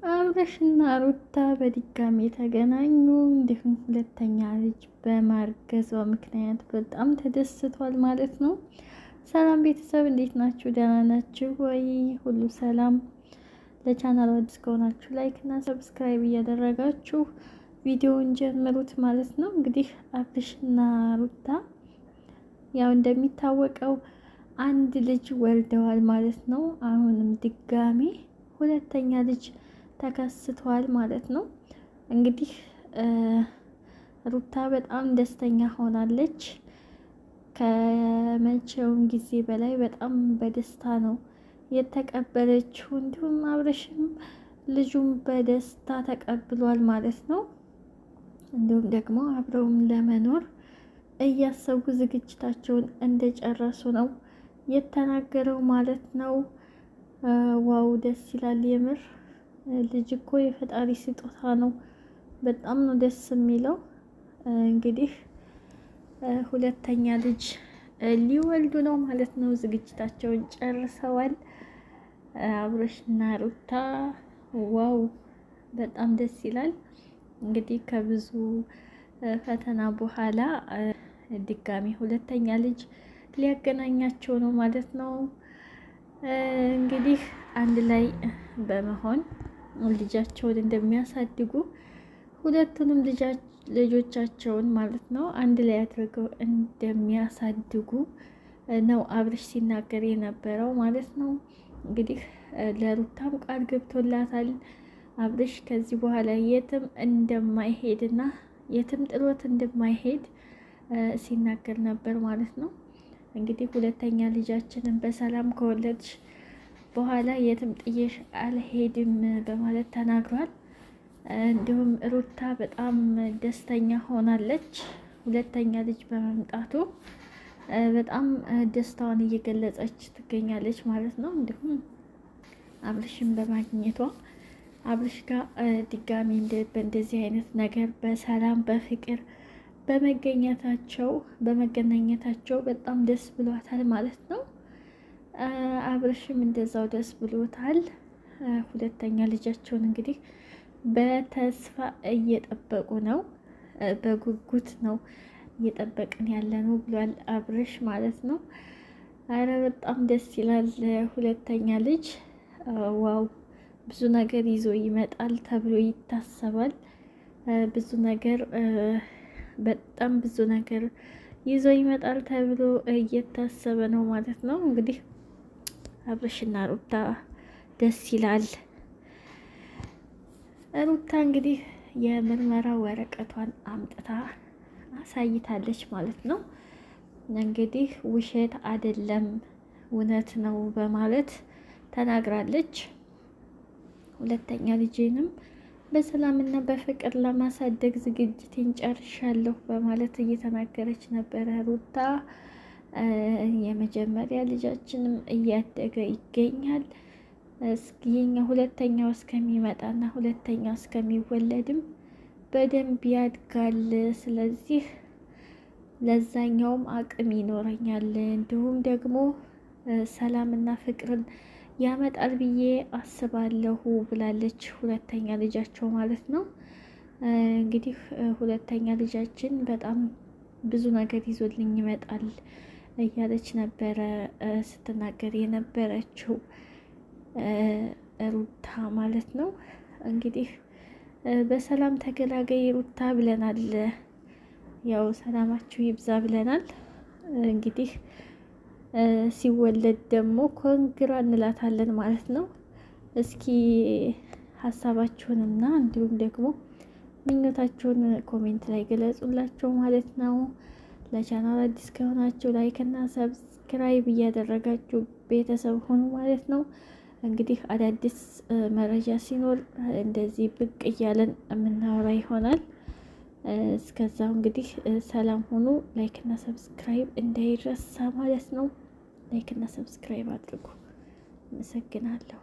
አብርሽና ሩታ በድጋሚ ተገናኙ። እንዲሁም ሁለተኛ ልጅ በማርገዟ ምክንያት በጣም ተደስቷል ማለት ነው። ሰላም ቤተሰብ እንዴት ናችሁ? ደህና ናችሁ ወይ? ሁሉ ሰላም። ለቻናሉ አዲስ ከሆናችሁ ላይክ እና ሰብስክራይብ እያደረጋችሁ ቪዲዮውን ጀምሩት ማለት ነው። እንግዲህ አብርሽና ሩታ ያው እንደሚታወቀው አንድ ልጅ ወልደዋል ማለት ነው። አሁንም ድጋሚ ሁለተኛ ልጅ ተከስቷል ማለት ነው። እንግዲህ ሩታ በጣም ደስተኛ ሆናለች። ከመቼውም ጊዜ በላይ በጣም በደስታ ነው የተቀበለችው። እንዲሁም አብርሽም ልጁም በደስታ ተቀብሏል ማለት ነው። እንዲሁም ደግሞ አብረውም ለመኖር እያሰቡ ዝግጅታቸውን እንደጨረሱ ነው የተናገረው ማለት ነው። ዋው ደስ ይላል የምር። ልጅ እኮ የፈጣሪ ስጦታ ነው። በጣም ነው ደስ የሚለው። እንግዲህ ሁለተኛ ልጅ ሊወልዱ ነው ማለት ነው። ዝግጅታቸውን ጨርሰዋል አብርሽና ሩታ። ዋው በጣም ደስ ይላል። እንግዲህ ከብዙ ፈተና በኋላ ድጋሚ ሁለተኛ ልጅ ሊያገናኛቸው ነው ማለት ነው። እንግዲህ አንድ ላይ በመሆን ልጃቸውን እንደሚያሳድጉ ሁለቱንም ልጆቻቸውን ማለት ነው አንድ ላይ አድርገው እንደሚያሳድጉ ነው አብርሽ ሲናገር የነበረው ማለት ነው። እንግዲህ ለሩታም ቃል ገብቶላታል አብርሽ ከዚህ በኋላ የትም እንደማይሄድና የትም ጥሎት እንደማይሄድ ሲናገር ነበር ማለት ነው። እንግዲህ ሁለተኛ ልጃችንን በሰላም ከወለድሽ በኋላ የትም ጥዬሽ አልሄድም በማለት ተናግሯል። እንዲሁም ሩታ በጣም ደስተኛ ሆናለች ሁለተኛ ልጅ በመምጣቱ በጣም ደስታዋን እየገለጸች ትገኛለች ማለት ነው። እንዲሁም አብርሽን በማግኘቷ አብርሽ ጋር ድጋሚ በእንደዚህ አይነት ነገር በሰላም በፍቅር በመገናኘታቸው በጣም ደስ ብሏታል ማለት ነው። አብርሽም እንደዛው ደስ ብሎታል። ሁለተኛ ልጃቸውን እንግዲህ በተስፋ እየጠበቁ ነው፣ በጉጉት ነው እየጠበቅን ያለ ነው ብሏል አብርሽ ማለት ነው። አረ በጣም ደስ ይላል። ሁለተኛ ልጅ ዋው ብዙ ነገር ይዞ ይመጣል ተብሎ ይታሰባል። ብዙ ነገር በጣም ብዙ ነገር ይዞ ይመጣል ተብሎ እየታሰበ ነው ማለት ነው። እንግዲህ አብርሽና ሩታ ደስ ይላል። ሩታ እንግዲህ የምርመራ ወረቀቷን አምጥታ አሳይታለች ማለት ነው። እንግዲህ ውሸት አይደለም እውነት ነው በማለት ተናግራለች። ሁለተኛ ልጄንም በሰላምና በፍቅር ለማሳደግ ዝግጅቴን ጨርሻለሁ በማለት እየተናገረች ነበረ ሩታ። የመጀመሪያ ልጃችንም እያደገ ይገኛል። እስኪኛ ሁለተኛው እስከሚመጣና ሁለተኛው እስከሚወለድም በደንብ ያድጋል። ስለዚህ ለዛኛውም አቅም ይኖረኛል፣ እንዲሁም ደግሞ ሰላምና ፍቅርን ያመጣል ብዬ አስባለሁ ብላለች። ሁለተኛ ልጃቸው ማለት ነው። እንግዲህ ሁለተኛ ልጃችን በጣም ብዙ ነገር ይዞልኝ ይመጣል እያለች ነበረ ስትናገር የነበረችው ሩታ ማለት ነው። እንግዲህ በሰላም ተገላገይ ሩታ ብለናል። ያው ሰላማችሁ ይብዛ ብለናል። እንግዲህ ሲወለድ ደግሞ ኮንግራ እንላታለን ማለት ነው። እስኪ ሀሳባችሁንና እንዲሁም ደግሞ ምኞታችሁን ኮሜንት ላይ ገለጹላቸው ማለት ነው። ለቻናል አዲስ ከሆናችሁ ላይክ እና ሰብስክራይብ እያደረጋችሁ ቤተሰብ ሆኑ ማለት ነው። እንግዲህ አዳዲስ መረጃ ሲኖር እንደዚህ ብቅ እያለን የምናወራ ይሆናል። እስከዛው እንግዲህ ሰላም ሆኑ። ላይክ እና ሰብስክራይብ እንዳይረሳ ማለት ነው። ላይክ እና ሰብስክራይብ አድርጉ። አመሰግናለሁ።